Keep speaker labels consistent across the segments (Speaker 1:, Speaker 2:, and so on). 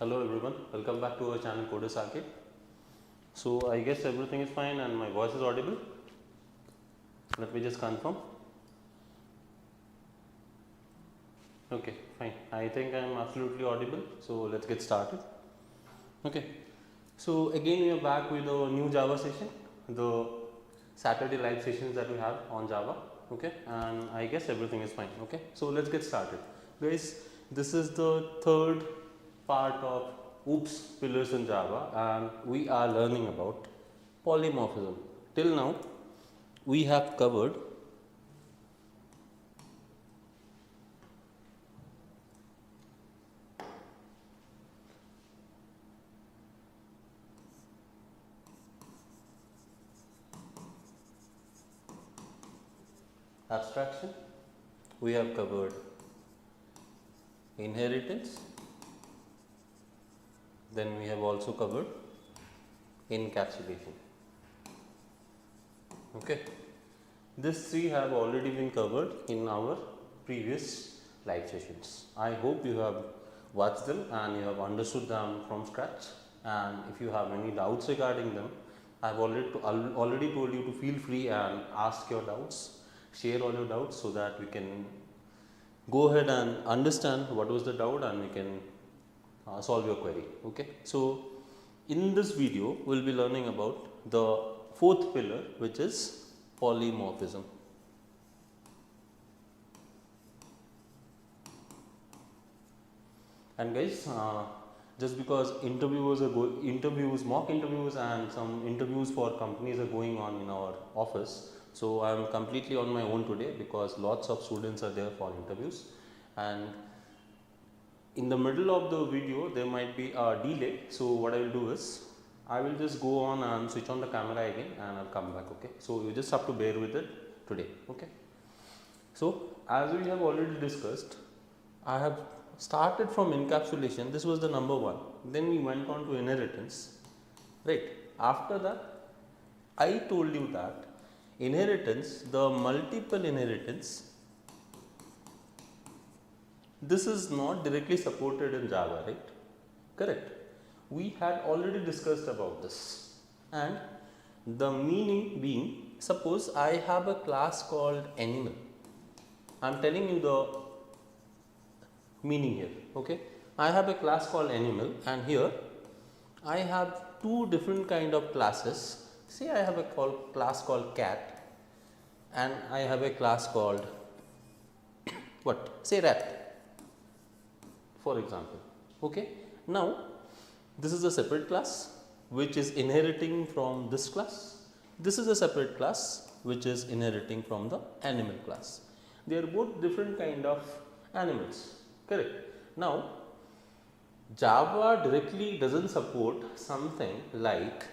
Speaker 1: Hello everyone, welcome back to our channel Coders Arcade. So I guess everything is fine and my voice is audible. Let me just confirm. Okay, fine. I think I am absolutely audible. So let's get started. Okay. So again we are back with a new Java session, the Saturday live sessions that we have on Java. Okay, and I guess everything is fine. Okay, so let's get started, guys. This is the third part of OOPS pillars in Java, and we are learning about polymorphism. Till now, we have covered abstraction, we have covered inheritance, then we have also covered encapsulation. Okay, these three have already been covered in our previous live sessions. I hope you have watched them and you have understood them from scratch, and if you have any doubts regarding them, I have already told you to feel free and ask your doubts, share all your doubts so that we can go ahead and understand what was the doubt and we can solve your query. Okay, so in this video we will be learning about the fourth pillar, which is polymorphism. And guys, just because mock interviews and some interviews for companies are going on in our office, so I am completely on my own today because lots of students are there for interviews, and in the middle of the video there might be a delay. So what I will do is I will just go on and switch on the camera again and I'll come back. Okay, so you just have to bear with it today. Okay, so as we have already discussed, I have started from encapsulation. This was the number one. Then we went on to inheritance, right? After that, I told you that inheritance, the multiple inheritance, this is not directly supported in Java, right? Correct. We had already discussed about this, and the meaning being, suppose I have a class called animal. I am telling you the meaning here. Okay, I have a class called animal, and here I have two different kind of classes. Say I have a class called cat, and I have a class called what? Say rat, for example. Okay, now this is a separate class which is inheriting from this class. This is a separate class which is inheriting from the animal class. They are both different kind of animals, correct? Now Java directly doesn't support something like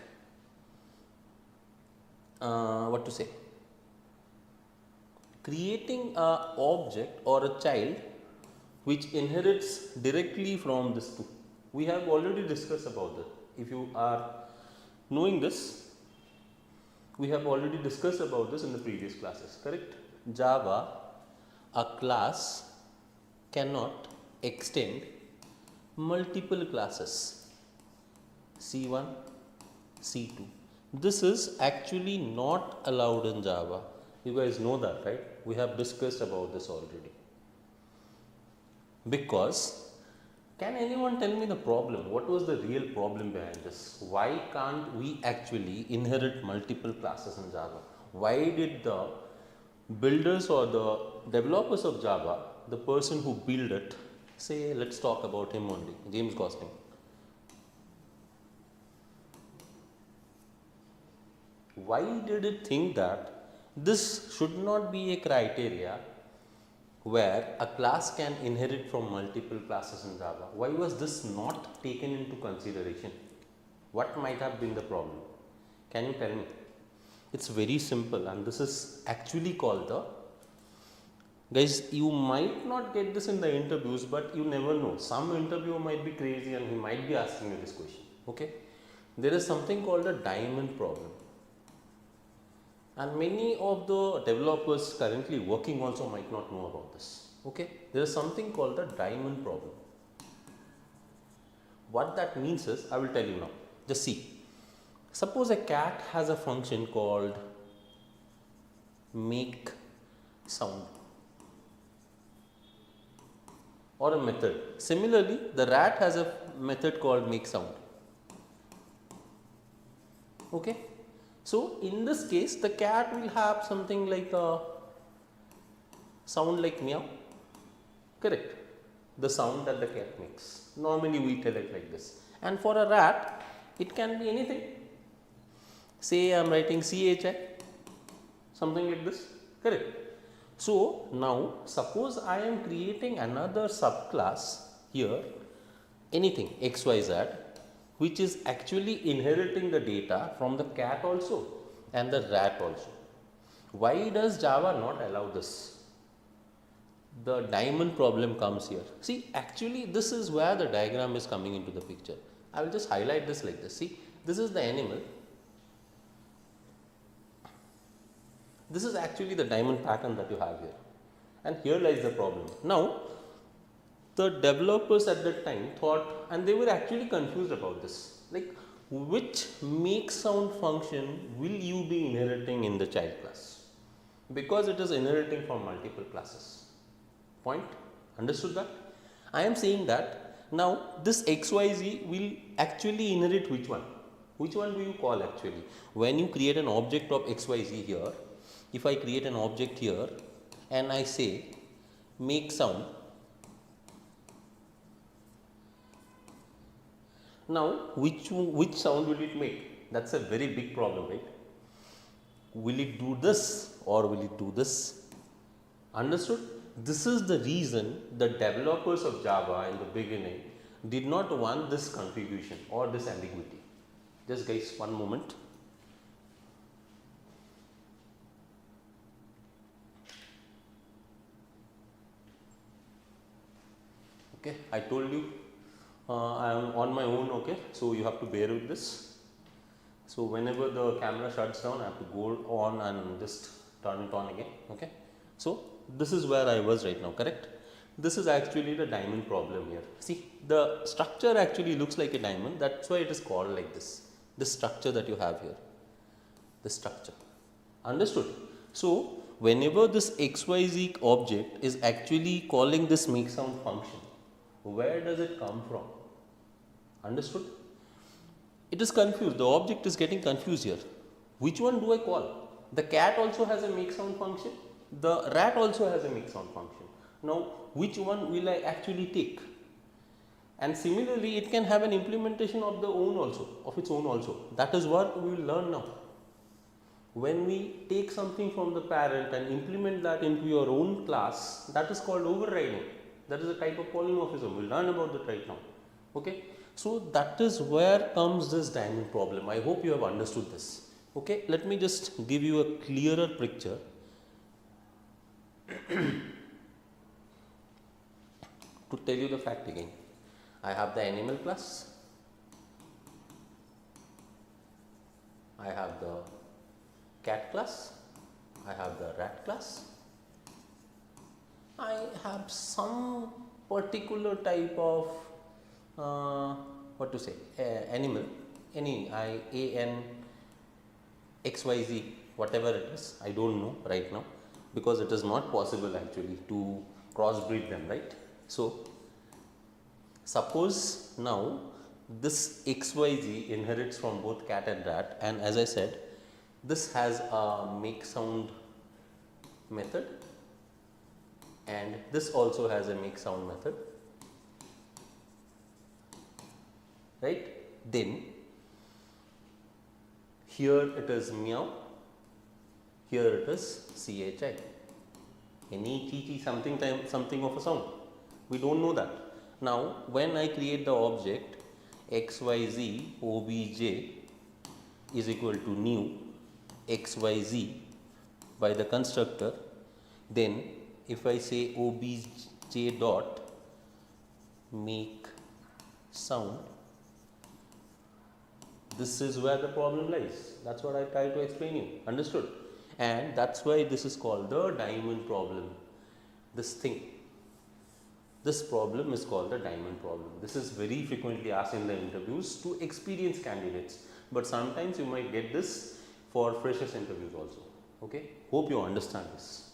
Speaker 1: what to say, creating a object or a child which inherits directly from this two. We have already discussed about that. If you are knowing this, we have already discussed about this in the previous classes, correct? Java, a class cannot extend multiple classes, C1, C2. This is actually not allowed in Java. You guys know that, right? We have discussed about this already. Because, can anyone tell me the problem? What was the real problem behind this? Why can't we actually inherit multiple classes in Java? Why did the builders or the developers of Java, the person who built it, say, let's talk about him only, James Gosling. Why did it think that this should not be a criteria where a class can inherit from multiple classes in Java? Why was this not taken into consideration? What might have been the problem? Can you tell me? It's very simple, and this is actually called the, guys, you might not get this in the interviews, but you never know. Some interviewer might be crazy and he might be asking you this question. Okay, there is something called a diamond problem. And many of the developers currently working also might not know about this. Okay, there is something called the diamond problem. What that means is, I will tell you now. Just see. Suppose a cat has a function called make sound or a method. Similarly, the rat has a method called make sound. Okay. So, in this case, the cat will have something like a sound like meow. Correct. The sound that the cat makes. Normally, we tell it like this. And for a rat, it can be anything. Say I am writing CHI, something like this. Correct. So, now suppose I am creating another subclass here, anything XYZ, which is actually inheriting the data from the cat also and the rat also. Why does Java not allow this? The diamond problem comes here. See, actually this is where the diagram is coming into the picture. I will just highlight this like this. See, this is the animal. This is actually the diamond pattern that you have here, and here lies the problem. Now, the developers at that time thought, and they were actually confused about this, like which make sound function will you be inheriting in the child class, because it is inheriting from multiple classes. Point? Understood that? I am saying that now this XYZ will actually inherit which one? Which one do you call actually? When you create an object of XYZ here, if I create an object here and I say make sound, now which sound will it make? That's a very big problem, right? Will it do this or will it do this? Understood? This is the reason the developers of Java in the beginning did not want this confusion or this ambiguity. Just guys, one moment. Okay, I told you I am on my own, okay, so you have to bear with this. So whenever the camera shuts down, I have to go on and just turn it on again, okay. So this is where I was right now, correct? This is actually the diamond problem here. See, the structure actually looks like a diamond, that's why it is called like this structure that you have here, the structure. Understood? So whenever this XYZ object is actually calling this make sound function, where does it come from? Understood? It is confused. The object is getting confused here. Which one do I call? The cat also has a make sound function. The rat also has a make sound function. Now, which one will I actually take? And similarly, it can have an implementation of its own also. That is what we will learn now. When we take something from the parent and implement that into your own class, that is called overriding. That is a type of polymorphism. We will learn about that right now. Okay. So that is where comes this diamond problem. I hope you have understood this. Okay. Let me just give you a clearer picture. To tell you the fact again, I have the animal class, I have the cat class, I have the rat class, I have some particular type of animal, XYZ, whatever it is, I don't know right now, because it is not possible actually to crossbreed them, right? So suppose now this XYZ inherits from both cat and rat, and as I said, this has a make sound method and this also has a make sound method, right? Then here it is meow, here it is CHI, any TT something of a sound. We don't know that. Now, when I create the object XYZ obj is equal to new XYZ by the constructor, then if I say obj dot make sound, this is where the problem lies. That's what I tried to explain you. Understood? And that's why this is called the diamond problem. This thing, This problem is called the diamond problem. This is very frequently asked in the interviews to experienced candidates, but sometimes you might get this for freshers interviews also. Okay, hope you understand this.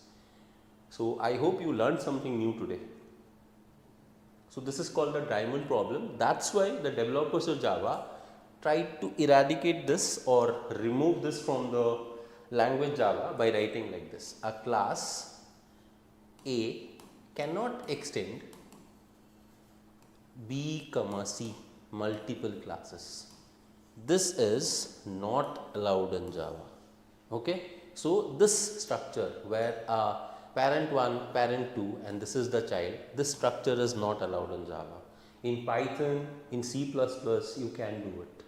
Speaker 1: So I hope you learned something new today. So this is called the diamond problem. That's why the developers of Java tried to eradicate this or remove this from the language Java by writing like this. A class A cannot extend B, C multiple classes. This is not allowed in Java. Okay. So this structure where parent 1, parent 2 and this is the child, this structure is not allowed in Java. In Python, in C++ you can do it,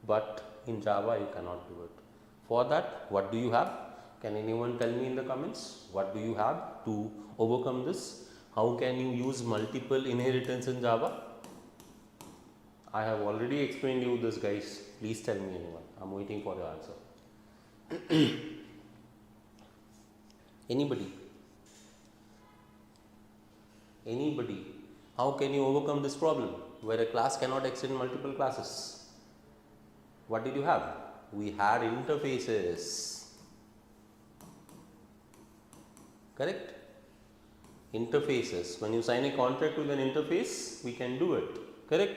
Speaker 1: but in Java you cannot do it. For that, what do you have? Can anyone tell me in the comments? What do you have to overcome this? How can you use multiple inheritance in Java? I have already explained you this, guys. Please tell me anyone. I am waiting for your answer. Anybody? Anybody? How can you overcome this problem where a class cannot extend multiple classes? What did you have? We had interfaces. Correct? Interfaces. When you sign a contract with an interface, we can do it. Correct?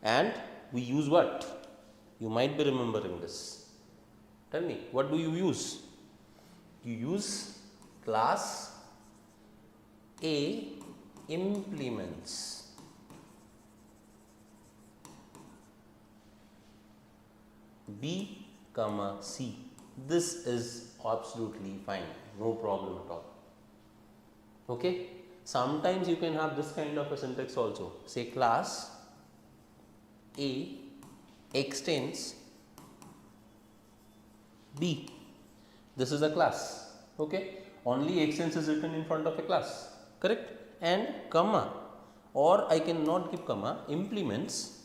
Speaker 1: And we use what? You might be remembering this. Tell me, what do you use? You use class A implements B, C. This is absolutely fine, no problem at all. Okay. Sometimes you can have this kind of a syntax also. Say class A extends B. This is a class. Okay. Only extends is written in front of a class. Correct. And comma, or I cannot give comma, implements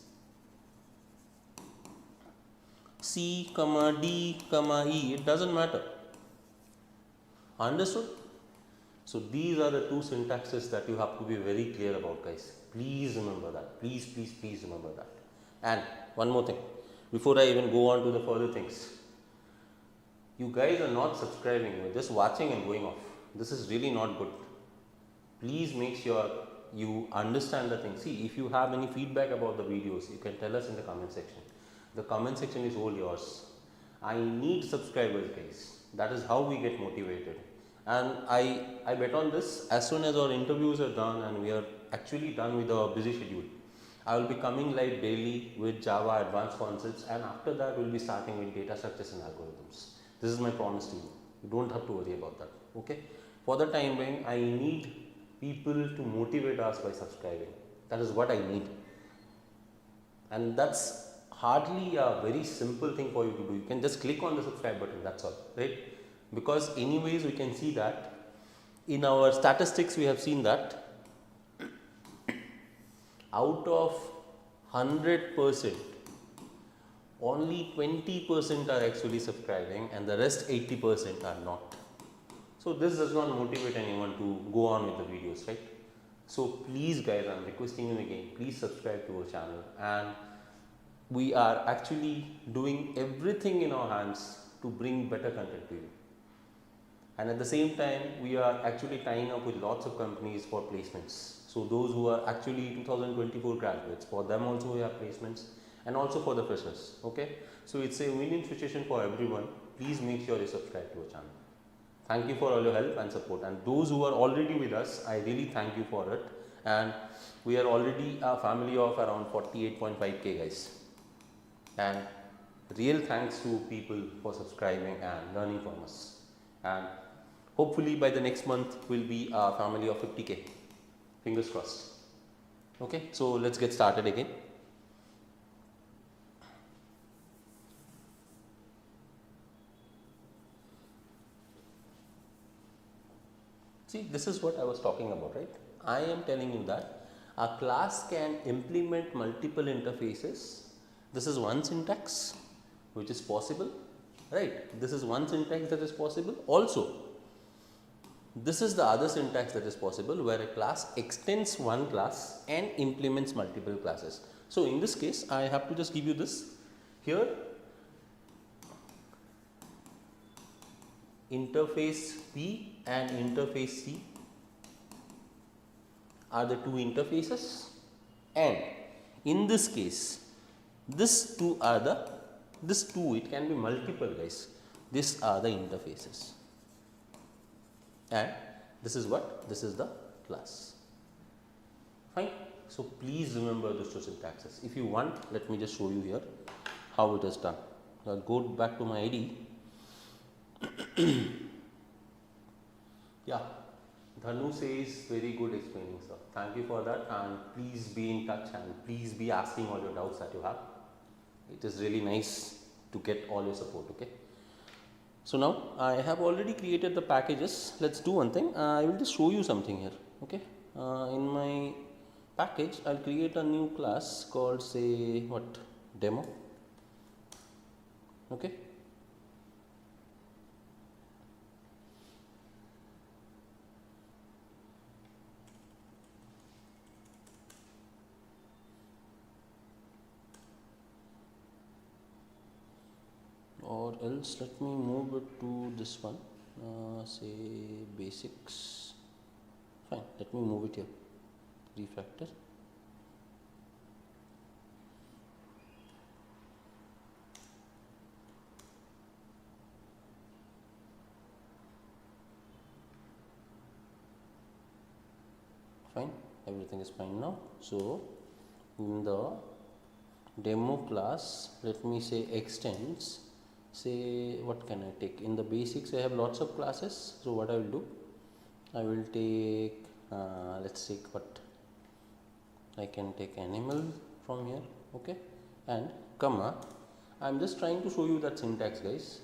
Speaker 1: C, D, E, it doesn't matter. Understood? So these are the two syntaxes that you have to be very clear about, guys. Please remember that. Please remember that. And one more thing, before I even go on to the further things, you guys are not subscribing, you're just watching and going off. This is really not good. Please make sure you understand the thing. See, if you have any feedback about the videos, you can tell us in the comment section. The comment section is all yours. I need subscribers, guys. That is how we get motivated. And I bet on this, as soon as our interviews are done and we are actually done with our busy schedule, I will be coming live daily with Java advanced concepts, and after that we will be starting with data structures and algorithms. This is my promise to you. You don't have to worry about that. Okay. For the time being, I need people to motivate us by subscribing. That is what I need. And that's hardly a very simple thing for you to do. You can just click on the subscribe button, that's all, right? Because anyways we can see that in our statistics we have seen that out of 100%, only 20% are actually subscribing and the rest 80% are not. So this does not motivate anyone to go on with the videos, right? So please guys, I am requesting you again, please subscribe to our channel, and we are actually doing everything in our hands to bring better content to you. And at the same time, we are actually tying up with lots of companies for placements. So those who are actually 2024 graduates, for them also we have placements, and also for the freshers. Okay, so it's a win-win situation for everyone. Please make sure you subscribe to our channel. Thank you for all your help and support, and those who are already with us, I really thank you for it. And we are already a family of around 48.5k guys, and real thanks to people for subscribing and learning from us. And hopefully by the next month we'll be a family of 50k. Fingers crossed. Okay, so let's get started again. See, this is what I was talking about, right? I am telling you that a class can implement multiple interfaces. This is one syntax which is possible, right? This is one syntax that is possible. Also, This is the other syntax that is possible, where a class extends one class and implements multiple classes. So in this case, I have to just give you this here. Interface P and interface C are the two interfaces, and in this case, this two, it can be multiple, guys. These are the interfaces, and this is what? This is the class. Fine. So please remember these two syntaxes. If you want, let me just show you here how it is done. I'll go back to my ID. Yeah, Dhanu says very good explaining, sir. Thank you for that, and please be in touch and please be asking all your doubts that you have. It is really nice to get all your support. Okay. So now I have already created the packages. Let's do one thing. I will just show you something here. Okay. In my package, I'll create a new class called, say, what, demo. Okay. Or else let me move it to this one, say basics. Fine, let me move it here, refactor. Fine, everything is fine now. So in the demo class, let me say extends. Say, what can I take? In the basics, I have lots of classes. So what I will do? I will take, let's take what? I can take animal from here, okay? And comma. I'm just trying to show you that syntax, guys.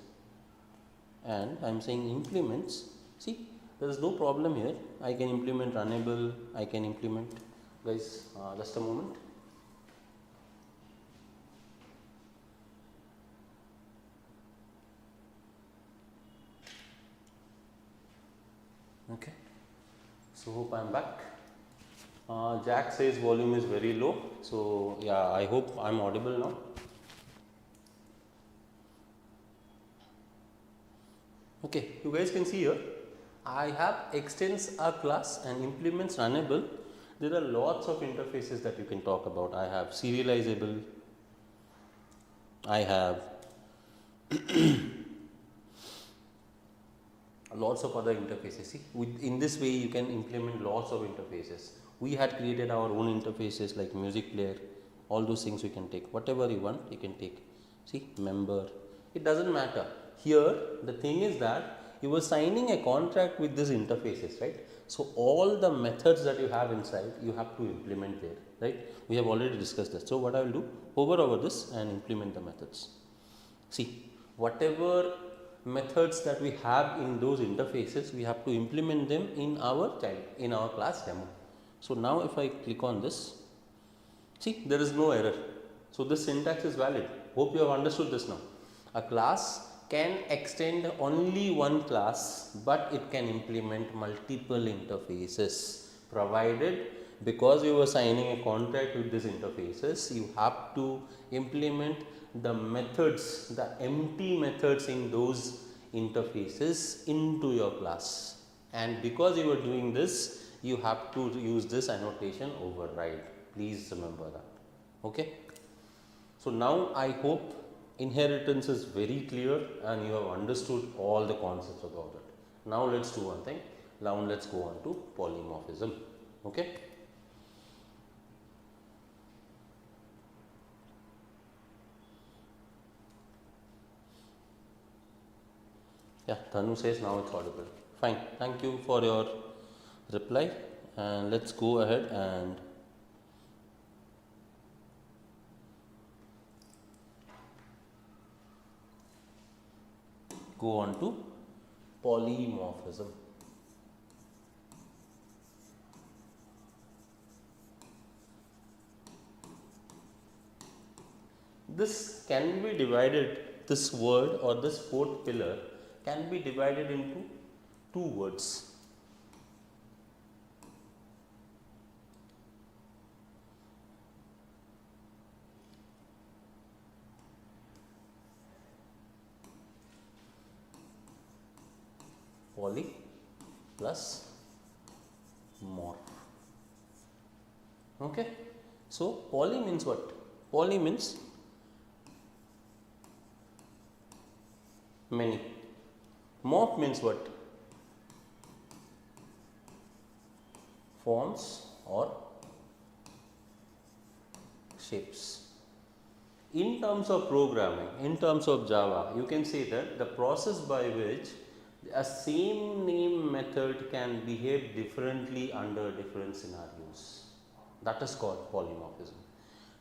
Speaker 1: And I'm saying implements. See, there is no problem here. I can implement runnable. I can implement, guys. Just a moment. Okay, so hope I'm back. Jack says volume is very low, so yeah, I hope I'm audible now. Okay, you guys can see here, I have extends a class and implements runnable. There are lots of interfaces that you can talk about. I have serializable, I have lots of other interfaces. See, in this way you can implement lots of interfaces. We had created our own interfaces like music player, all those things you can take. Whatever you want, you can take. See, member, it doesn't matter. Here, the thing is that you were signing a contract with these interfaces, right? So all the methods that you have inside, you have to implement there, right? We have already discussed that. So what I will do, hover over this and implement the methods. See, whatever methods that we have in those interfaces, we have to implement them in our class demo. So now if I click on this, see, there is no error. So this syntax is valid. Hope you have understood this now. A class can extend only one class, but it can implement multiple interfaces, provided, because you were signing a contract with these interfaces, you have to implement the methods, the empty methods in those interfaces into your class. And because you are doing this, you have to use this annotation override. Please remember that. Okay. So now I hope inheritance is very clear and you have understood all the concepts about it. Now let's do one thing. Now let's go on to polymorphism. Okay. Yeah, Dhanu says now it's audible. Fine. Thank you for your reply, and let's go ahead and go on to polymorphism. This can be divided, this word or this fourth pillar can be divided into two words. Poly plus morph. Okay. So poly means what? Poly means many. Morph means what? Forms or shapes. In terms of programming, in terms of Java, you can say that the process by which a same name method can behave differently under different scenarios. That is called polymorphism.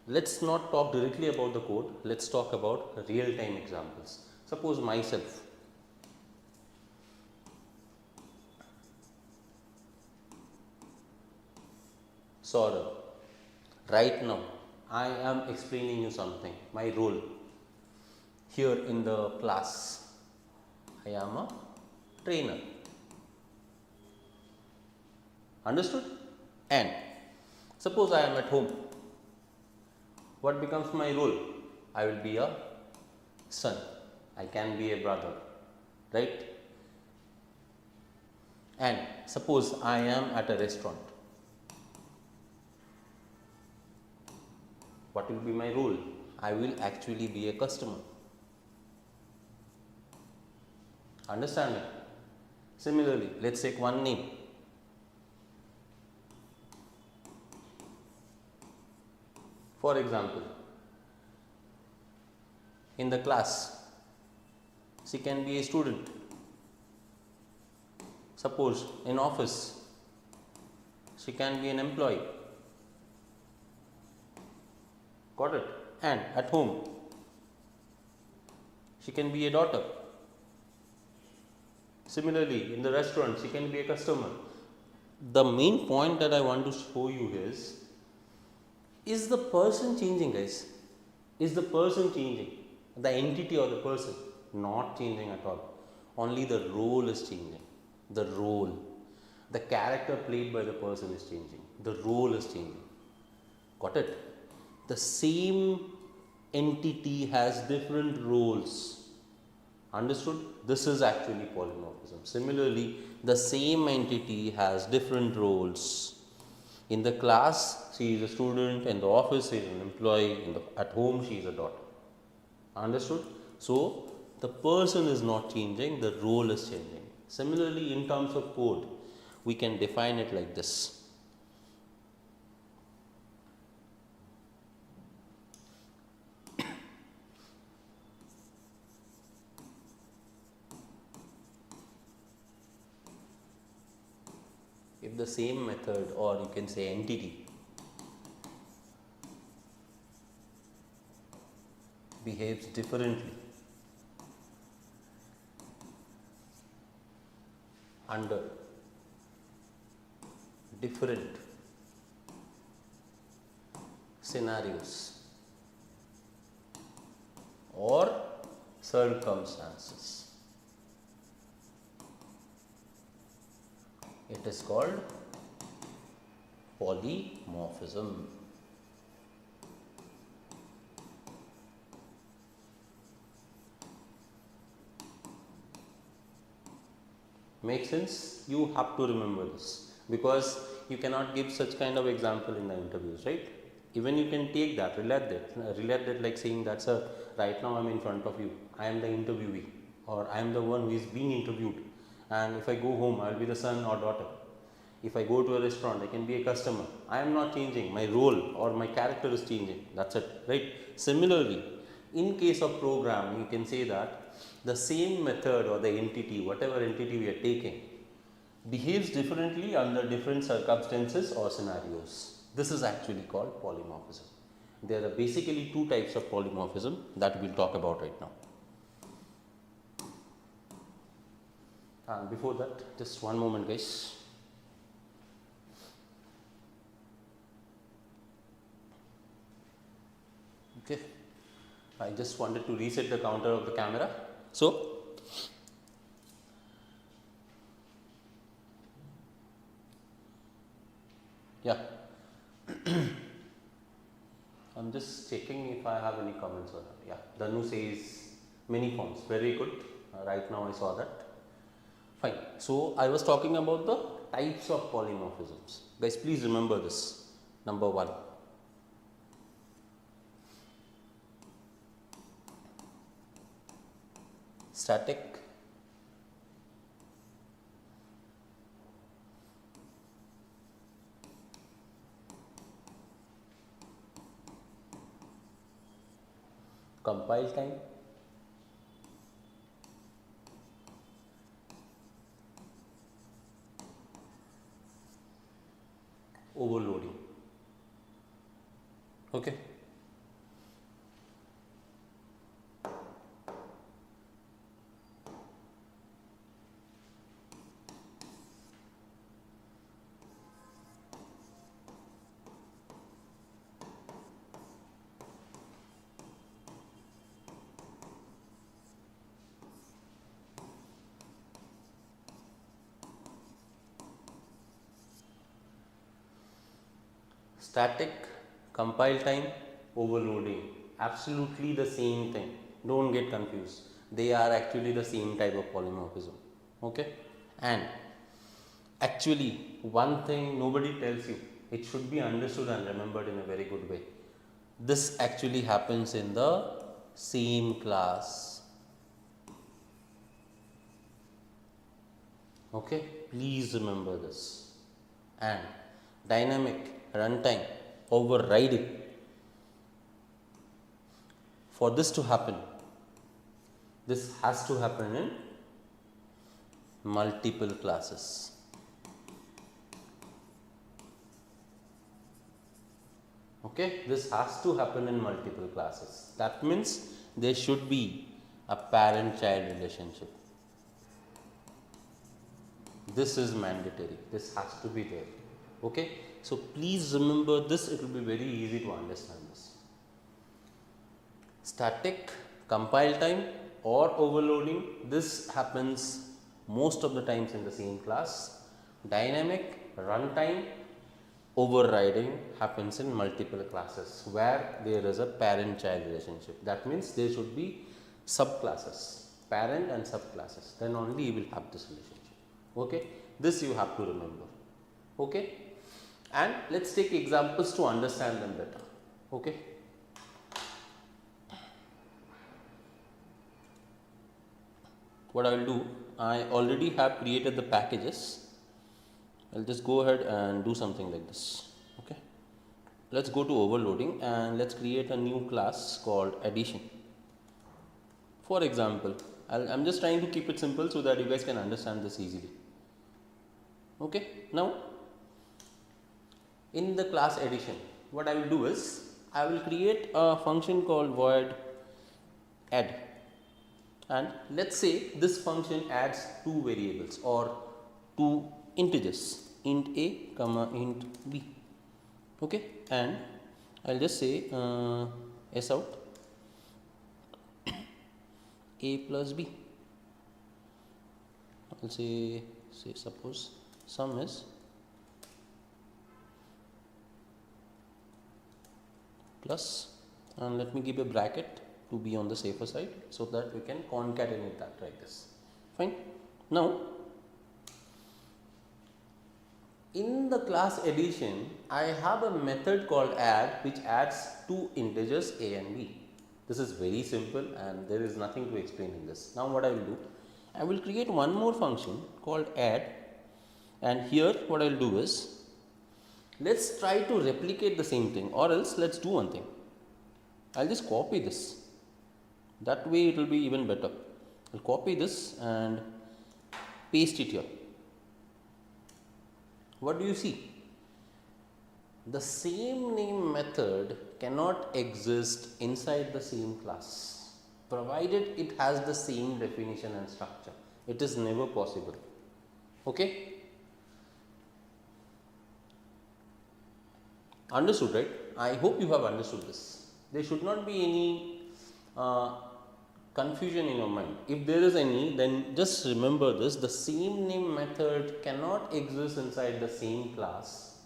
Speaker 1: Let's not talk directly about the code, let's talk about real time examples. Suppose myself, Saurav, right now I am explaining you something, my role here in the class. I am a trainer. Understood? And suppose I am at home. What becomes my role? I will be a son. I can be a brother. Right? And suppose I am at a restaurant. What will be my role? I will actually be a customer. Understand it? Similarly, let's take one name. For example, in the class, she can be a student. Suppose in office, she can be an employee. Got it? And at home, she can be a daughter. Similarly, in the restaurant, she can be a customer. The main point that I want to show you is the person changing, guys? Is the person changing? The entity or the person? Not changing at all. Only the role is changing. The role. The character played by the person is changing. The role is changing. Got it? The same entity has different roles. Understood? This is actually polymorphism. Similarly, the same entity has different roles. In the class, she is a student. In the office, she is an employee. At home, she is a daughter. Understood? So, the person is not changing, the role is changing. Similarly, in terms of code, we can define it like this. If the same method, or you can say entity, behaves differently under different scenarios or circumstances, it is called polymorphism. Make sense? You have to remember this, because you cannot give such kind of example in the interviews, right? Even you can take that, relate that like saying that, sir, right now I am in front of you, I am the interviewee, or I am the one who is being interviewed, and if I go home, I will be the son or daughter. If I go to a restaurant, I can be a customer. I am not changing, my role or my character is changing, that's it, right? Similarly, in case of programming, you can say that the same method or the entity, whatever entity we are taking, behaves differently under different circumstances or scenarios. This is actually called polymorphism. There are basically two types of polymorphism that we will talk about right now. And before that, just one moment, guys. Okay, I just wanted to reset the counter of the camera. So, yeah, I'm just checking if I have any comments or not. Yeah, Danu says many forms, very good. Right now I saw that. Fine. So I was talking about the types of polymorphisms. Guys, please remember this. Number one, static, compile time, overloading. Okay. Static, compile time, overloading, absolutely the same thing. Don't get confused. They are actually the same type of polymorphism. Okay. And actually, one thing nobody tells you, it should be understood and remembered in a very good way. This actually happens in the same class. Okay, please remember this. And dynamic runtime overriding. For this to happen, this has to happen in multiple classes. Okay, this has to happen in multiple classes. That means there should be a parent-child relationship. This is mandatory. This has to be there. Okay, so please remember this. It will be very easy to understand this. Static, compile time or overloading, this happens most of the times in the same class. Dynamic runtime overriding happens in multiple classes where there is a parent-child relationship. That means there should be subclasses, parent and subclasses. Then only you will have this relationship. Okay, this you have to remember. Okay, and let's take examples to understand them better. Okay. What I will do, I already have created the packages. I'll just go ahead and do something like this. Okay, let's go to overloading and let's create a new class called addition. For example, I'm just trying to keep it simple so that you guys can understand this easily. Okay, now in the class addition, what I will do is I will create a function called void add, and let's say this function adds two variables or two integers, int a comma int b. Okay, and I'll just say s out a plus b. I'll say suppose sum is plus, and let me give a bracket to be on the safer side so that we can concatenate that like this. Fine. Now in the class addition, I have a method called add which adds two integers a and b. This is very simple and there is nothing to explain in this. Now what I will do, I will create one more function called add, and here what I will do is, let's try to replicate the same thing, or else let's do one thing. I'll just copy this. That way it will be even better. I'll copy this and paste it here. What do you see? The same name method cannot exist inside the same class, provided it has the same definition and structure. It is never possible. Okay? Understood, right? I hope you have understood this. There should not be any confusion in your mind. If there is any, then just remember this: the same name method cannot exist inside the same class,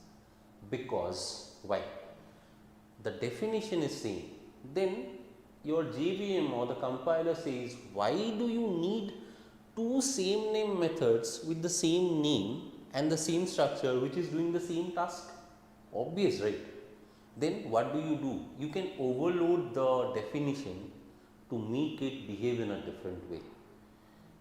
Speaker 1: because why? The definition is same. Then your JVM or the compiler says, why do you need two same name methods with the same name and the same structure which is doing the same task? Obvious, right? Then what do? You can overload the definition to make it behave in a different way.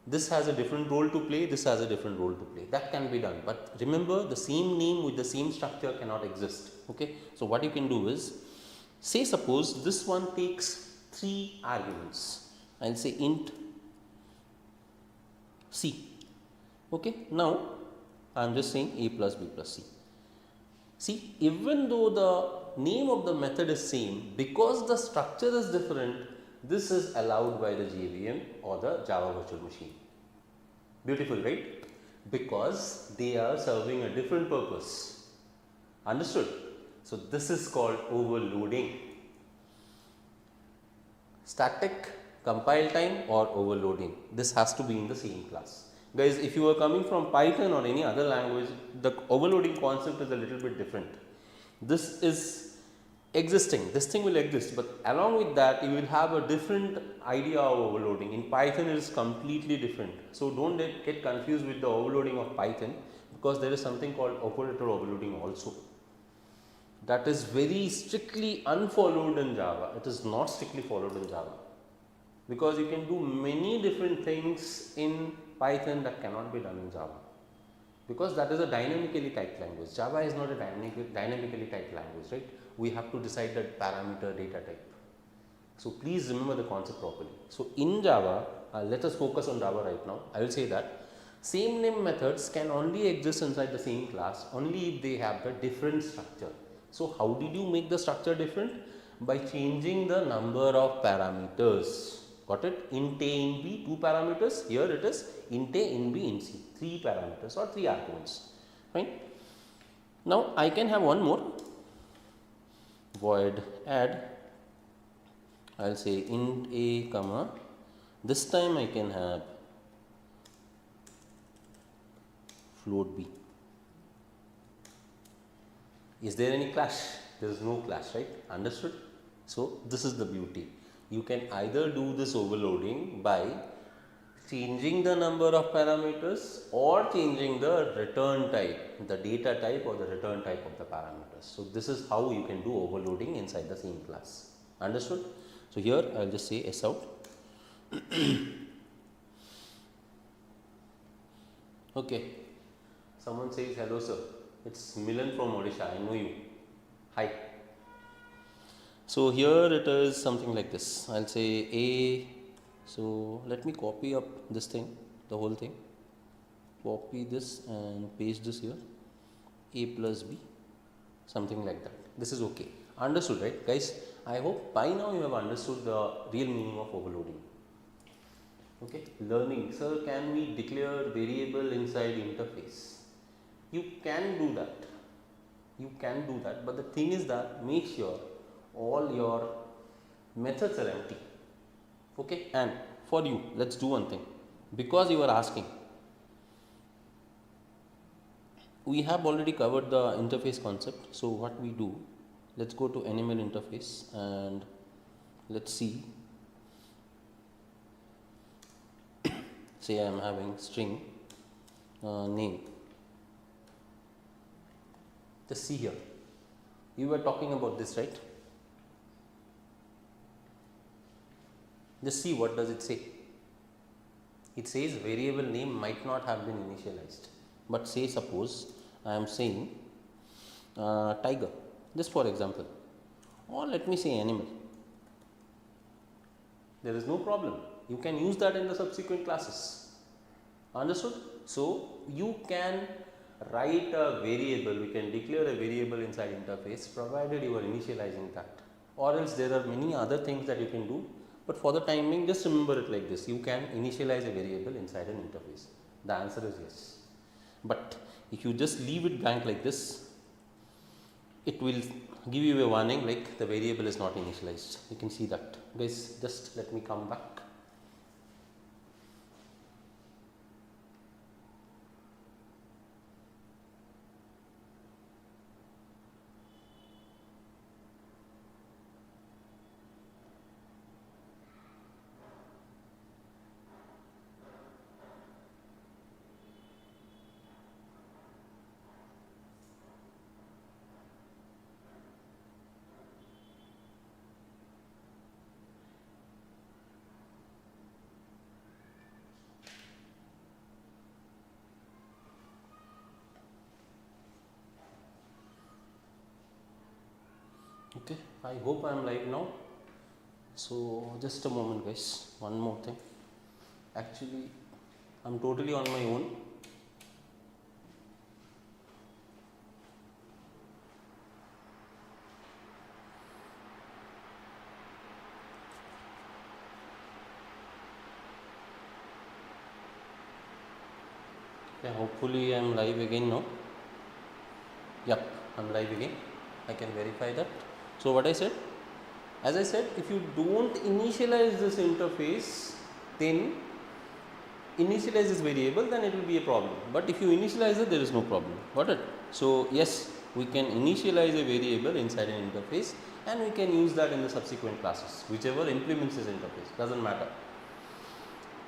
Speaker 1: This has a different role to play, this has a different role to play. That can be done, but remember, the same name with the same structure cannot exist. Okay, so what you can do is, say suppose this one takes 3 arguments. I'll say int c. Okay, now I'm just saying a plus b plus c. See, even though the name of the method is same, because the structure is different, this is allowed by the JVM or the Java virtual machine. Beautiful, right? Because they are serving a different purpose. Understood? So this is called overloading. Static, compile time or overloading. This has to be in the same class. Guys, if you are coming from Python or any other language, the overloading concept is a little bit different. This is existing, this thing will exist, but along with that you will have a different idea of overloading. In Python it is completely different. So don't get confused with the overloading of Python, because there is something called operator overloading also. That is very strictly unfollowed in Java. It is not strictly followed in Java, because you can do many different things in Python that cannot be done in Java, because that is a dynamically typed language. Java is not a dynamically typed language, right? We have to decide that parameter data type. So please remember the concept properly. So in Java, let us focus on Java right now. I will say that same name methods can only exist inside the same class only if they have the different structure. So how did you make the structure different? By changing the number of parameters. Got it? Int a, int b, 2 parameters. Here it is int a, int b, int c, 3 parameters or 3 arguments. Fine. Now I can have one more. Void add, I'll say int a comma, this time I can have float b. Is there any clash? There is no clash, right? Understood? So this is the beauty. You can either do this overloading by changing the number of parameters or changing the return type, the data type or the return type of the parameters. So this is how you can do overloading inside the same class. Understood? So here I will just say s out. Okay. Someone says hello sir. It's Milan from Odisha. I know you. Hi. So here it is something like this. I'll say a. So let me copy up this thing, the whole thing. Copy this and paste this here. A plus b, something like that. This is okay. Understood, right, guys? I hope by now you have understood the real meaning of overloading. Okay. Learning. Sir, can we declare variable inside interface? You can do that. You can do that. But the thing is that make sure all your methods are empty. Okay, and for you, let's do one thing, because you are asking. We have already covered the interface concept. So what we do, let's go to animal interface and let's see. Say I am having string name. Just see here. You were talking about this, right? Just see what does it say. It says variable name might not have been initialized, but say suppose I am saying tiger, just for example, or let me say animal. There is no problem. You can use that in the subsequent classes. Understood? So you can write a variable, we can declare a variable inside interface provided you are initializing that, or else there are many other things that you can do. But for the time being, just remember it like this. You can initialize a variable inside an interface. The answer is yes. But if you just leave it blank like this, it will give you a warning like the variable is not initialized. You can see that. Guys, just let me come back. I hope I am live now. So just a moment guys, one more thing. Actually I am totally on my own. Yeah, hopefully I am live again now. Yep, I am live again. I can verify that. So what I said, as I said, if you don't initialize this interface, then initialize this variable, then it will be a problem. But if you initialize it, there is no problem. Got it? So yes, we can initialize a variable inside an interface, and we can use that in the subsequent classes, whichever implements this interface, doesn't matter.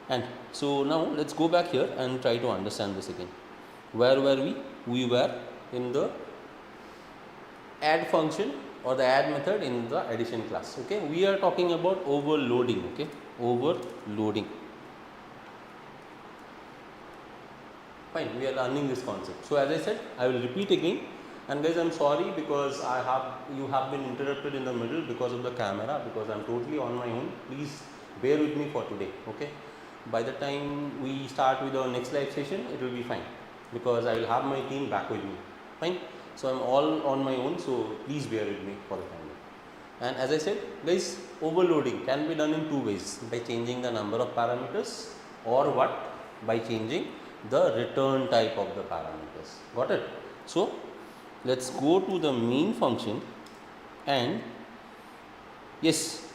Speaker 1: And so now let's go back here and try to understand this again. Where were we? We were in the add function or the add method in the addition class. Okay, we are talking about overloading. Okay, overloading. Fine, we are learning this concept. So as I said, I will repeat again. And guys, I'm sorry because you have been interrupted in the middle because of the camera, because I'm totally on my own. Please bear with me for today. Okay. By the time we start with our next live session, it will be fine because I will have my team back with me. Fine. So I'm all on my own. So please bear with me for the time. And as I said, guys, overloading can be done in two ways: by changing the number of parameters, or what? By changing the return type of the parameters. Got it? So let's go to the main function, and yes,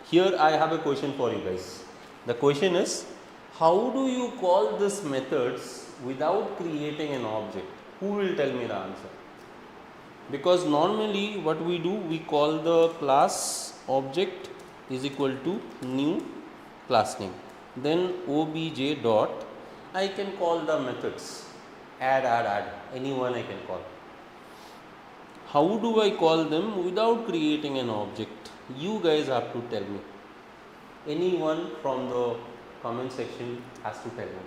Speaker 1: here I have a question for you guys. The question is, how do you call these methods without creating an object? Who will tell me the answer? Because normally what we do, we call the class object is equal to new class name, then obj dot, I can call the methods add, anyone I can call. How do I call them without creating an object? You guys have to tell me. Anyone from the comment section has to tell me.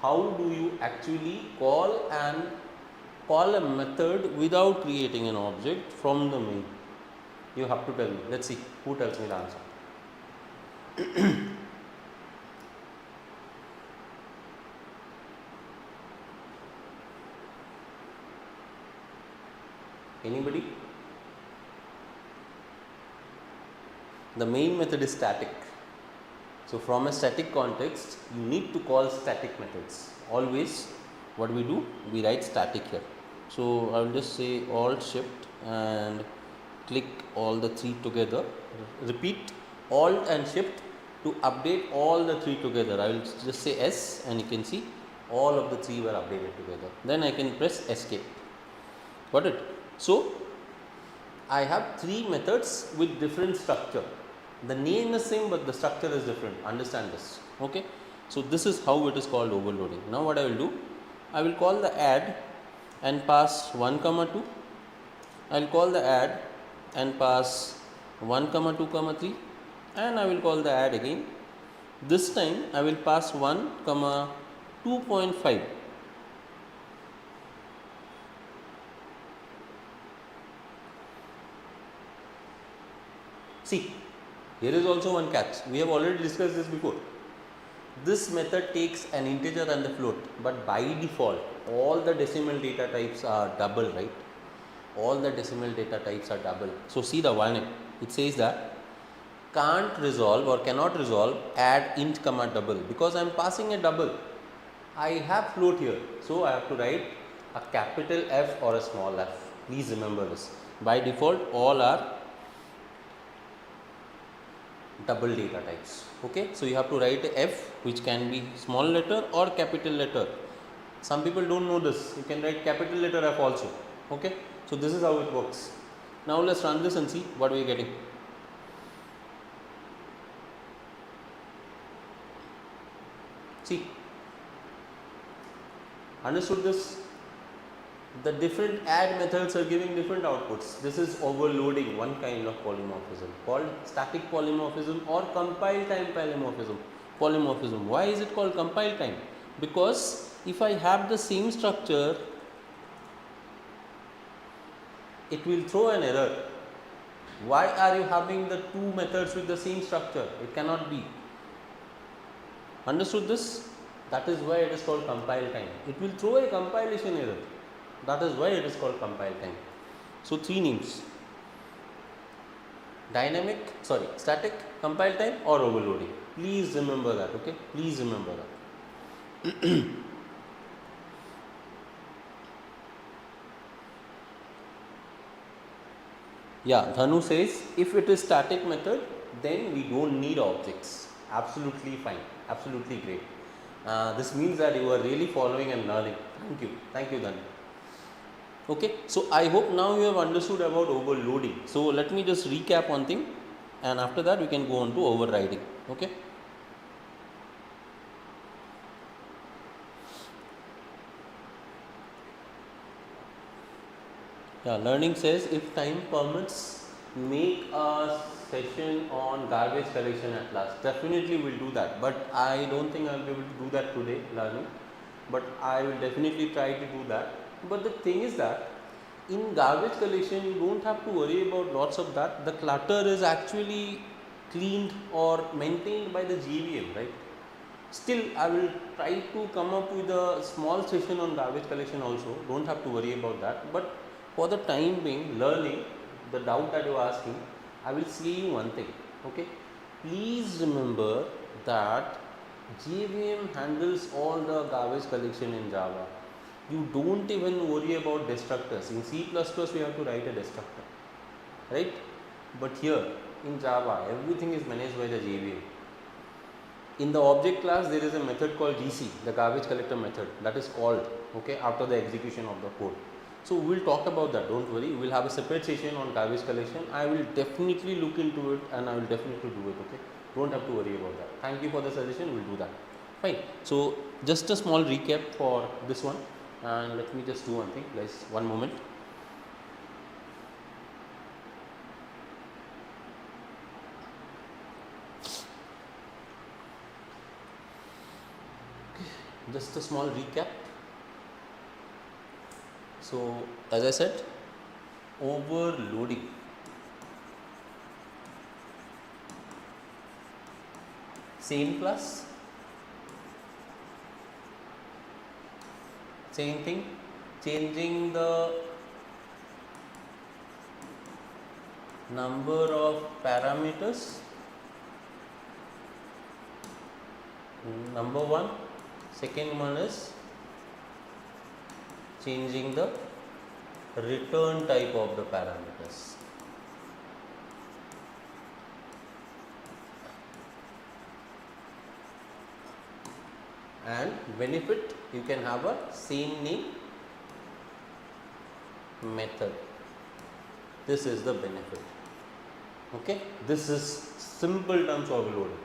Speaker 1: How do you actually call a method without creating an object from the main? You have to tell me. Let's see who tells me the answer. Anybody? The main method is static. So from a static context, you need to call static methods. Always what we do, we write static here. So I will just say Alt Shift and click all the three together. Repeat Alt and Shift to update all the three together. I will just say S, and you can see all of the three were updated together. Then I can press Escape. Got it? So I have three methods with different structure. The name is same, but the structure is different. Understand this. Okay. So this is how it is called overloading. Now what I will do, I will call the add and pass 1, 2. I will call the add and pass 1, 2, 3, and I will call the add again. This time I will pass 1, 2.5. See, here is also one catch. We have already discussed this before. This method takes an integer and the float, but by default all the decimal data types are double, right? All the decimal data types are double. So see the warning. It says that can't resolve or cannot resolve add int double, because I am passing a double. I have float here, so I have to write a capital F or a small f. Please remember this. By default all are double data types. Okay, so you have to write a F, which can be small letter or capital letter. Some people don't know this. You can write capital letter F also. Okay, so this is how it works. Now let's run this and see what we are getting. See, understood this? The different add methods are giving different outputs. This is overloading, one kind of polymorphism called static polymorphism or compile-time polymorphism. Why is it called compile-time? Because if I have the same structure, it will throw an error. Why are you having the two methods with the same structure? It cannot be. Understood this? That is why it is called compile time. It will throw a compilation error. That is why it is called compile time. So, three names: static, compile time, or overloading. Please remember that, okay? Please remember that. Yeah, Dhanu says if it is static method, then we don't need objects. Absolutely fine, absolutely great. This means that you are really following and learning. Thank you, Dhanu. Okay, so I hope now you have understood about overloading. So let me just recap one thing, and after that we can go on to overriding. Okay. Yeah, learning says if time permits, make a session on garbage collection at last. Definitely we'll do that, but I don't think I'll be able to do that today, learning. But I will definitely try to do that. But the thing is that in garbage collection, you don't have to worry about lots of that. The clutter is actually cleaned or maintained by the GVM, right? Still, I will try to come up with a small session on garbage collection also. Don't have to worry about that. But for the time being, learning the doubt that you are asking, I will say you one thing. Okay, please remember that JVM handles all the garbage collection in Java. You don't even worry about destructors. In C++, we have to write a destructor, right? But here in Java, everything is managed by the JVM. In the object class, there is a method called GC, the garbage collector method, that is called, okay, after the execution of the code. So we'll talk about that, don't worry. We'll have a separate session on garbage collection. I will definitely look into it and I will definitely do it, okay. Don't have to worry about that. Thank you for the suggestion, we'll do that. Fine. So just a small recap for this one, and let me just do one thing, guys, one moment. Just a small recap. So as I said, overloading. Same class, same thing, changing the number of parameters, number one. Second one is changing the return type of the parameters. And benefit, you can have a same name method. This is the benefit. Okay, this is simple terms of overloading.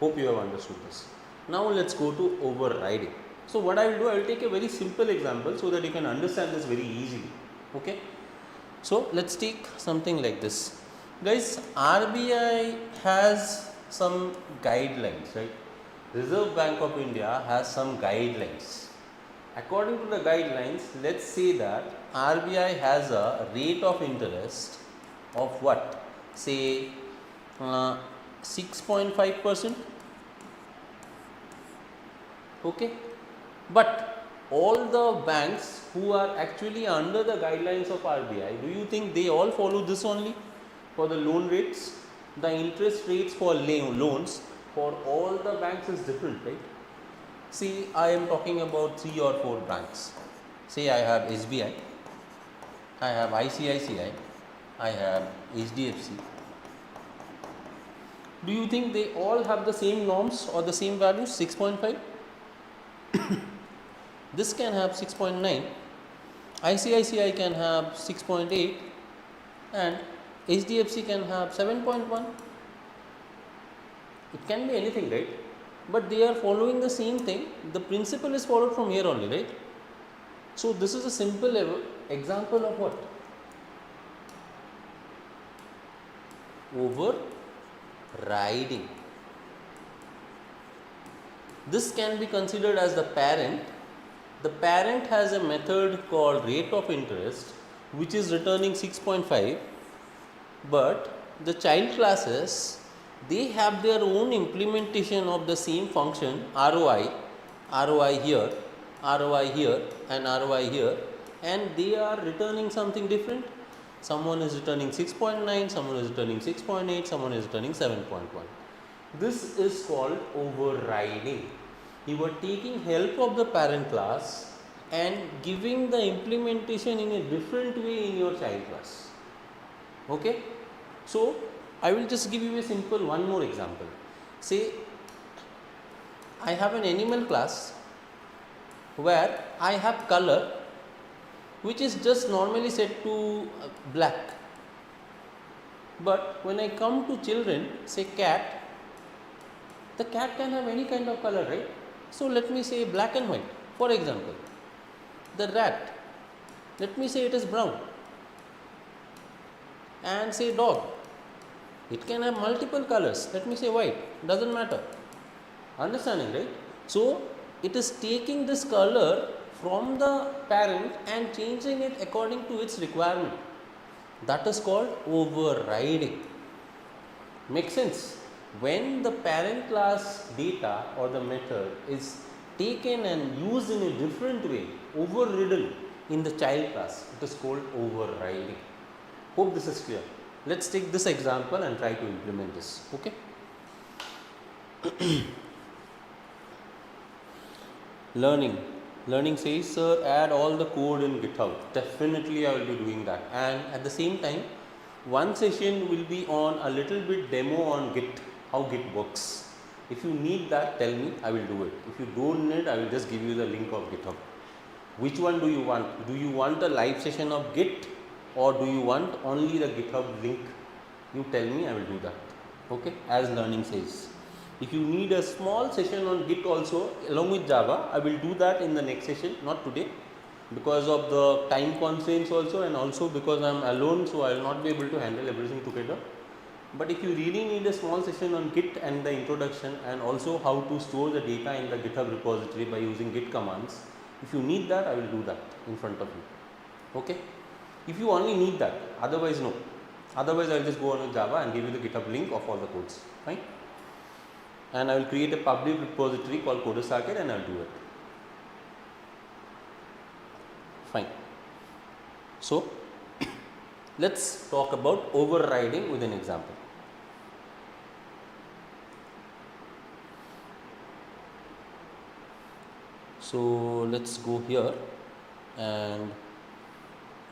Speaker 1: Hope you have understood this. Now let's go to overriding. So what I will do, I will take a very simple example so that you can understand this very easily. Okay. So let's take something like this. Guys, RBI has some guidelines, right? Reserve Bank of India has some guidelines. According to the guidelines, let's say that RBI has a rate of interest of what? Say 6.5%. Okay, but all the banks who are actually under the guidelines of RBI, do you think they all follow this only for the loan rates? The interest rates for loans for all the banks is different, right? See, I am talking about 3 or 4 banks. Say I have SBI, I have ICICI, I have HDFC. Do you think they all have the same norms or the same values, 6.5? This can have 6.9, ICICI can have 6.8, and HDFC can have 7.1. It can be anything, right? But they are following the same thing. The principle is followed from here only, right? So this is a simple example of what? Overriding. This can be considered as the parent. The parent has a method called rate of interest, which is returning 6.5, but the child classes, they have their own implementation of the same function ROI, ROI here, ROI here and ROI here, and they are returning something different. Someone is returning 6.9, someone is returning 6.8, someone is returning 7.1. This is called overriding. You are taking help of the parent class and giving the implementation in a different way in your child class. Okay? So, I will just give you a simple one more example. Say, I have an animal class where I have color which is just normally set to black. But when I come to children, say cat, the cat can have any kind of color, right? So, let me say black and white. For example, the rat, let me say it is brown, and say dog, it can have multiple colors, let me say white, doesn't matter. Understanding, right? So, it is taking this color from the parent and changing it according to its requirement. That is called overriding. Makes sense? When the parent class data or the method is taken and used in a different way, overridden in the child class, it is called overriding. Hope this is clear. Let's take this example and try to implement this. Okay? Learning says, sir, add all the code in GitHub. Definitely I will be doing that. And at the same time, one session will be on a little bit demo on Git, how Git works. If you need that, tell me, I will do it. If you don't need, I will just give you the link of GitHub. Which one do you want? Do you want a live session of Git or do you want only the GitHub link? You tell me, I will do that. Okay, as learning says. If you need a small session on Git also along with Java, I will do that in the next session, not today, because of the time constraints also, and also because I am alone, so I will not be able to handle everything together. But if you really need a small session on Git and the introduction and also how to store the data in the GitHub repository by using Git commands, if you need that, I will do that in front of you. Okay? If you only need that, otherwise no. Otherwise I will just go on with Java and give you the GitHub link of all the codes. Fine? And I will create a public repository called Sarkar and I will do it. Fine. So, let's talk about overriding with an example. So, let's go here and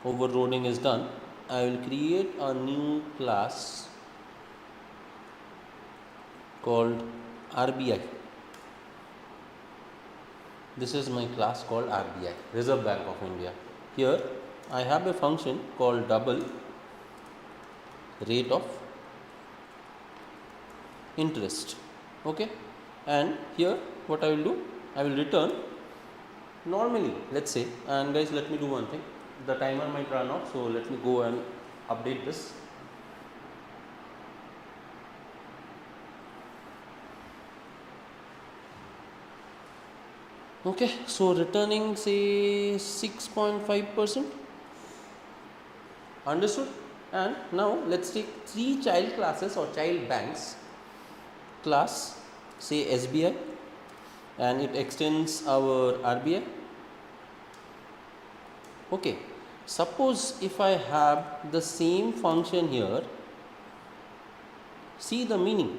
Speaker 1: overloading is done. I will create a new class called RBI. This is my class called RBI, Reserve Bank of India. Here I have a function called double rate of interest. Okay, and here what I will do, I will return normally, let's say, and guys, let me do one thing. The timer might run off, so let me go and update this. Okay, so returning say 6.5%. Understood? And now let's take three child classes or child banks. Class say SBI and it extends our RBI. Okay, suppose if I have the same function here, see the meaning.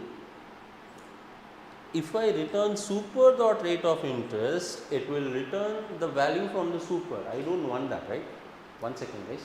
Speaker 1: If I return super dot rate of interest, it will return the value from the super. I don't want that, right? One second, guys.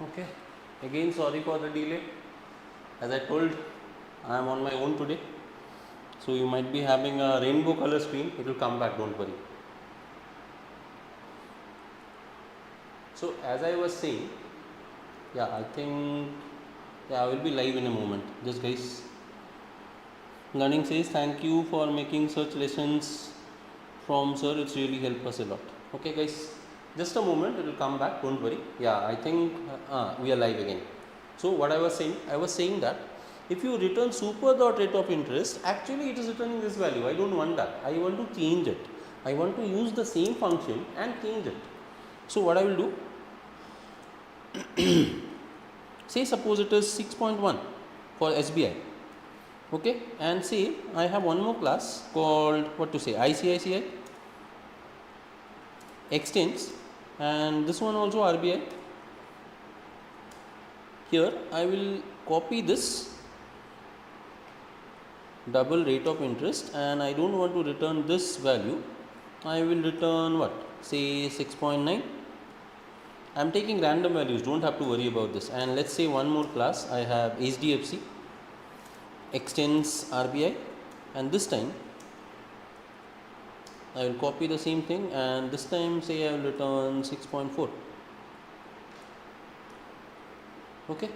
Speaker 1: Okay, again sorry for the delay. As I told, I am on my own today, so you might be having a rainbow color screen. It will come back, don't worry. So as I was saying, yeah, I think, yeah, I will be live in a moment. Just guys, learning says thank you for making such lessons from sir. It's really helped us a lot. Okay guys, just a moment, it will come back, don't worry. Yeah, I think we are live again. So what I was saying that if you return super dot rate of interest, actually it is returning this value. I don't want that. I want to change it. I want to use the same function and change it. So what I will do, say suppose it is 6.1 for SBI. Okay, and say I have one more class called what to say ICICI extends, and this one also RBI. Here I will copy this double rate of interest, and I don't want to return this value. I will return what, say 6.9. I am taking random values, don't have to worry about this. And let's say one more class, I have HDFC extends RBI, and this time I will copy the same thing, and this time say I will return 6.4. Okay,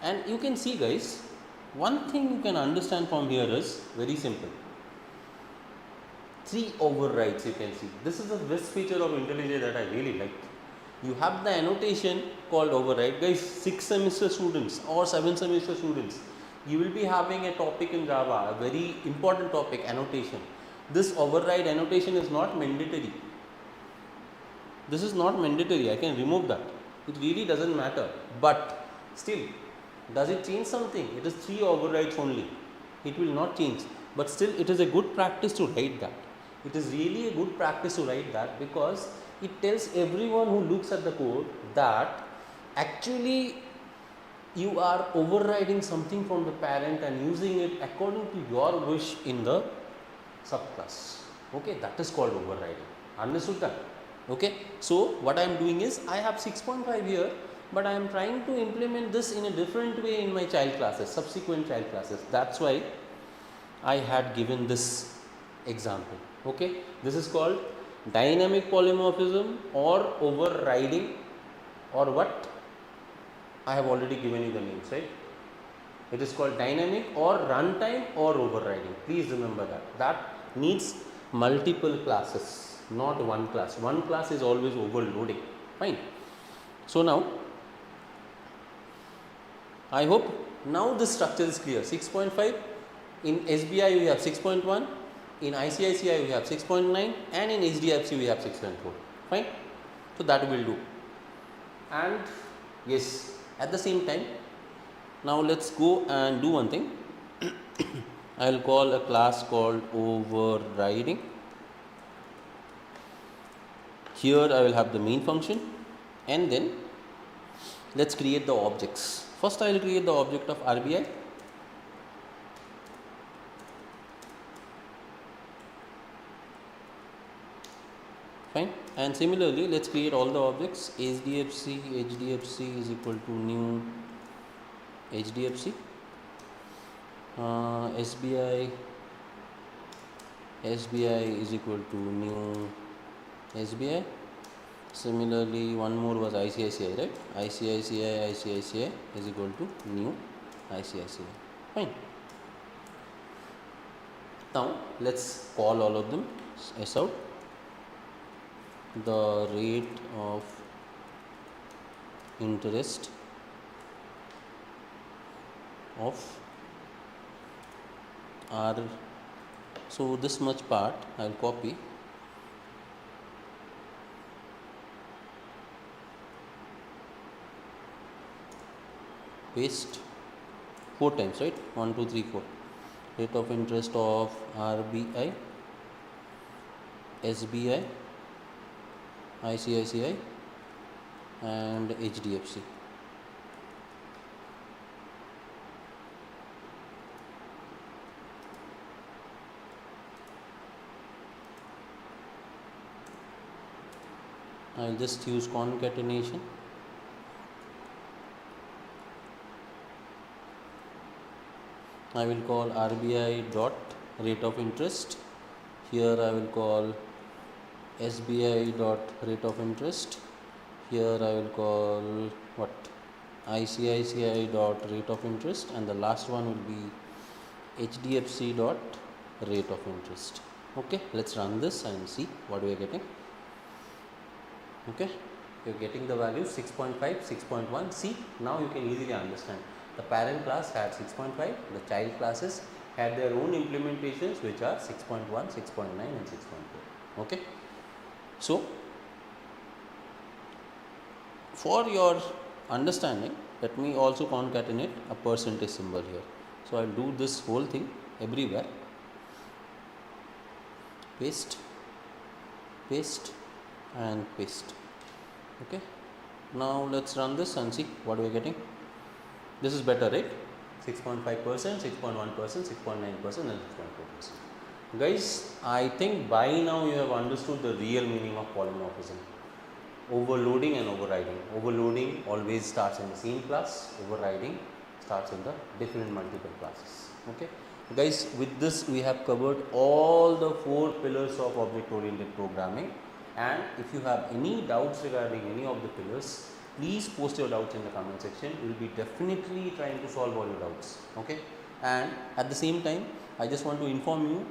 Speaker 1: and you can see guys, one thing you can understand from here is very simple. 3 overrides you can see. This is the best feature of IntelliJ that I really like. You have the annotation called override. Guys, 6 semester students or 7 semester students, you will be having a topic in Java, a very important topic, annotation. This override annotation is not mandatory. This is not mandatory. I can remove that. It really doesn't matter. But still, does it change something? It is 3 overrides only. It will not change. But still, it is a good practice to write that. It is really a good practice to write that, because it tells everyone who looks at the code that actually you are overriding something from the parent and using it according to your wish in the subclass. Okay, that is called overriding. Understood that? Okay, so what I am doing is I have 6.5 here, but I am trying to implement this in a different way in my child classes, subsequent child classes. That's why I had given this example. Okay, this is called dynamic polymorphism or overriding, or what? I have already given you the names, right? It is called dynamic or runtime or overriding. Please remember that. That needs multiple classes, not one class. One class is always overloading. Fine. So now, I hope now this structure is clear. 6.5, in SBI we have 6.1, in ICICI we have 6.9, and in HDFC we have 6.4. Fine. So that will do. And yes, at the same time, now let's go and do one thing. I will call a class called overriding. Here I will have the main function, and then let's create the objects. First I will create the object of RBI. Fine. And similarly, let's create all the objects. HDFC is equal to new HDFC. SBI is equal to new SBI. Similarly, one more was ICICI, right? ICICI is equal to new ICICI. Fine. Now let's call all of them S out. The rate of interest of R. So this much part I will copy. Paste 4 times, right? 1, 2, 3, 4. Rate of interest of RBI, SBI, ICICI and HDFC. I will just use concatenation. I will call RBI dot rate of interest. Here I will call SBI dot rate of interest. Here I will call what, ICICI dot rate of interest, and the last one will be HDFC dot rate of interest. Okay, let's run this and see what we are getting. Okay, you're getting the value 6.5, 6.1. See, now you can easily understand. The parent class had 6.5, the child classes had their own implementations which are 6.1, 6.9 and 6.4. Okay, so for your understanding, let me also concatenate a percentage symbol here. So I'll do this whole thing everywhere. Paste, paste and paste. Okay, now let's run this and see what we're getting. This is better, right? 6.5%, 6.1%, 6.9% and 6.4%. Guys, I think by now you have understood the real meaning of polymorphism. Overloading and overriding. Overloading always starts in the same class, overriding starts in the different multiple classes. Okay, guys, with this we have covered all the 4 pillars of object oriented programming, and if you have any doubts regarding any of the pillars, please post your doubts in the comment section. We will be definitely trying to solve all your doubts. Okay, and at the same time I just want to inform you,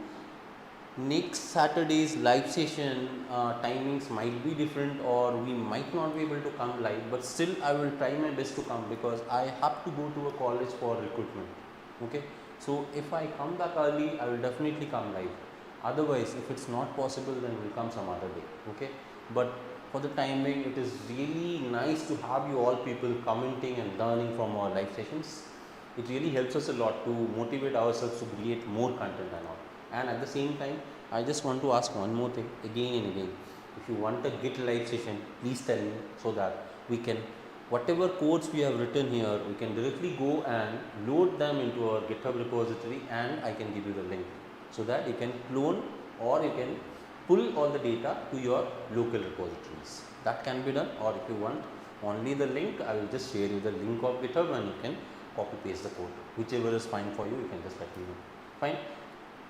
Speaker 1: next Saturday's live session timings might be different, or we might not be able to come live, but still I will try my best to come because I have to go to a college for recruitment. Okay, so if I come back early, I will definitely come live. Otherwise, if it's not possible, then we'll come some other day. Okay, but for the time being, it is really nice to have you all people commenting and learning from our live sessions. It really helps us a lot to motivate ourselves to create more content and all. And at the same time, I just want to ask one more thing again and again. If you want a Git live session, please tell me, so that we can, whatever codes we have written here, we can directly go and load them into our GitHub repository, and I can give you the link so that you can clone or you can pull all the data to your local repositories. That can be done, or if you want only the link, I will just share you the link of GitHub and you can copy paste the code. Whichever is fine for you, you can just let me know. Fine.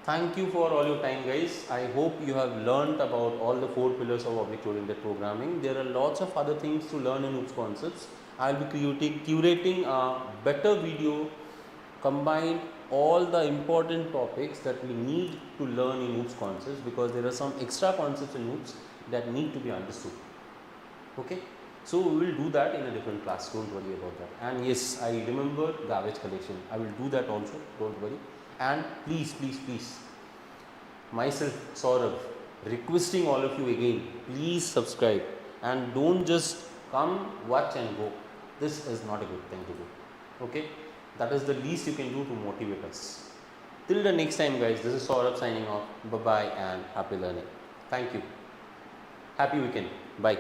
Speaker 1: Thank you for all your time, guys. I hope you have learned about all the 4 pillars of object oriented programming. There are lots of other things to learn in OOPS concepts. I will be curating a better video, combine all the important topics that we need to learn in OOPS concepts, because there are some extra concepts in OOPS that need to be understood. Okay, so we will do that in a different class, don't worry about that. And yes, I remember garbage collection, I will do that also, don't worry. And please, myself, Saurav, requesting all of you again, please subscribe and don't just come, watch and go. This is not a good thing to do. Okay, that is the least you can do to motivate us. Till the next time, guys, this is Saurav signing off. Bye bye and happy learning. Thank you. Happy weekend. Bye.